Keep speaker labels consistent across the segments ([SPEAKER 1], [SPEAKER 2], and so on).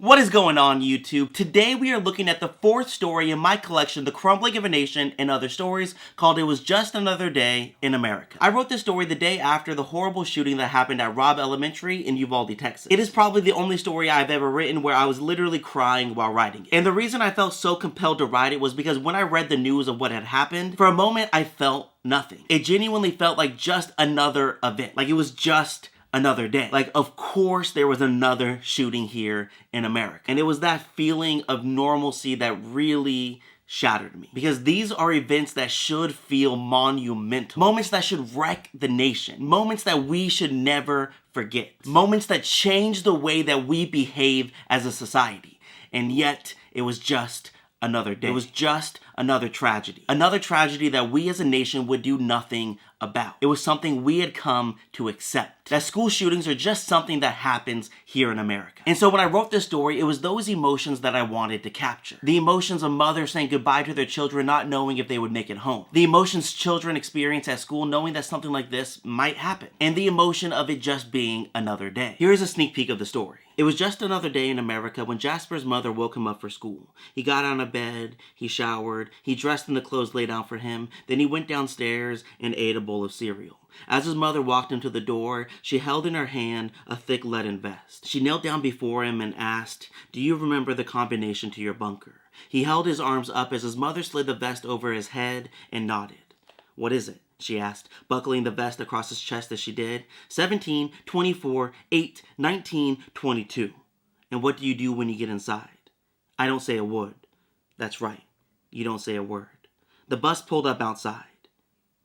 [SPEAKER 1] What is going on, YouTube? Today we are looking at the fourth story in my collection, The Crumbling of a Nation and Other Stories, called It Was Just Another Day in America. I wrote this story the day after the horrible shooting that happened at Robb Elementary in Uvalde, Texas. It is probably the only story I've ever written where I was literally crying while writing it. And the reason I felt so compelled to write it was because when I read the news of what had happened, for a moment I felt nothing. It genuinely felt like just another event. Like it was just another day. Like, of course there was another shooting here in America. And it was that feeling of normalcy that really shattered me. Because these are events that should feel monumental. Moments that should wreck the nation. Moments that we should never forget. Moments that change the way that we behave as a society. And yet, it was just another day. It was just another tragedy. Another tragedy that we as a nation would do nothing about. It was something we had come to accept. That school shootings are just something that happens here in America. And so when I wrote this story, it was those emotions that I wanted to capture. The emotions of mothers saying goodbye to their children, not knowing if they would make it home. The emotions children experience at school, knowing that something like this might happen. And the emotion of it just being another day. Here is a sneak peek of the story. It was just another day in America when Jasper's mother woke him up for school. He got out of bed, he showered, he dressed in the clothes laid out for him, then he went downstairs and ate a bowl of cereal. As his mother walked him to the door, she held in her hand a thick leaden vest. She knelt down before him and asked, "Do you remember the combination to your bunker?" He held his arms up as his mother slid the vest over his head and nodded. "What is it?" she asked, buckling the vest across his chest as she did. 17, 24, 8, 19, 22. "And what do you do when you get inside?" "I don't say a word." "That's right. You don't say a word." The bus pulled up outside.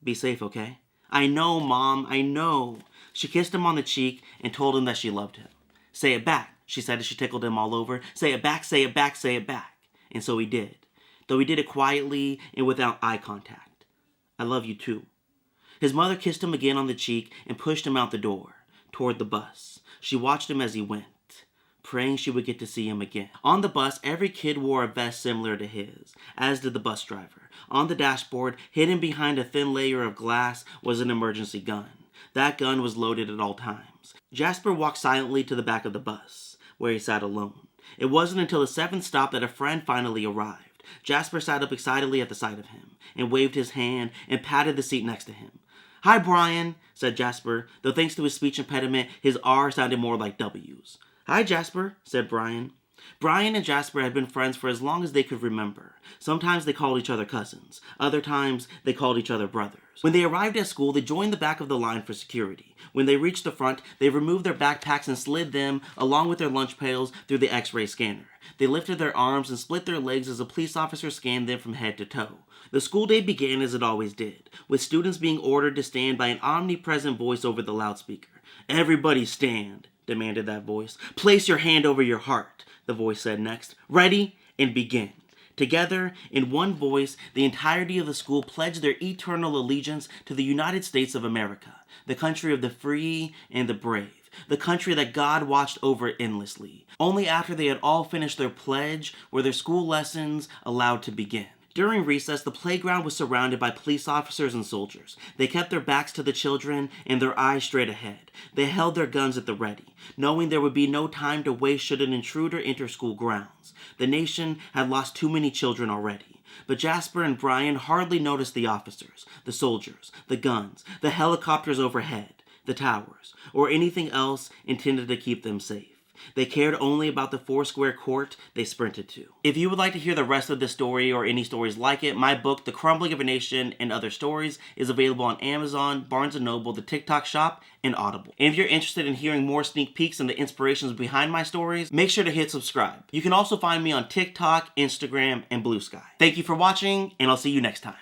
[SPEAKER 1] "Be safe, okay?" "I know, Mom, I know." She kissed him on the cheek and told him that she loved him. "Say it back," she said as she tickled him all over. "Say it back, say it back, say it back." And so he did, though he did it quietly and without eye contact. "I love you too." His mother kissed him again on the cheek and pushed him out the door, toward the bus. She watched him as he went, praying she would get to see him again. On the bus, every kid wore a vest similar to his, as did the bus driver. On the dashboard, hidden behind a thin layer of glass, was an emergency gun. That gun was loaded at all times. Jasper walked silently to the back of the bus, where he sat alone. It wasn't until the seventh stop that a friend finally arrived. Jasper sat up excitedly at the sight of him, and waved his hand and patted the seat next to him. "Hi, Brian," said Jasper, though thanks to his speech impediment, his R sounded more like W's. "Hi, Jasper," said Brian. Brian and Jasper had been friends for as long as they could remember. Sometimes they called each other cousins. Other times, they called each other brothers. When they arrived at school, they joined the back of the line for security. When they reached the front, they removed their backpacks and slid them, along with their lunch pails, through the X-ray scanner. They lifted their arms and split their legs as a police officer scanned them from head to toe. The school day began as it always did, with students being ordered to stand by an omnipresent voice over the loudspeaker. "Everybody stand," demanded that voice. "Place your hand over your heart," the voice said next. "Ready? And begin." Together, in one voice, the entirety of the school pledged their eternal allegiance to the United States of America, the country of the free and the brave, the country that God watched over endlessly. Only after they had all finished their pledge were their school lessons allowed to begin. During recess, the playground was surrounded by police officers and soldiers. They kept their backs to the children and their eyes straight ahead. They held their guns at the ready, knowing there would be no time to waste should an intruder enter school grounds. The nation had lost too many children already. But Jasper and Brian hardly noticed the officers, the soldiers, the guns, the helicopters overhead, the towers, or anything else intended to keep them safe. They cared only about the four-square court they sprinted to. If you would like to hear the rest of this story or any stories like it, my book, The Crumbling of a Nation and Other Stories, is available on Amazon, Barnes & Noble, the TikTok Shop, and Audible. And if you're interested in hearing more sneak peeks and the inspirations behind my stories, make sure to hit subscribe. You can also find me on TikTok, Instagram, and Blue Sky. Thank you for watching, and I'll see you next time.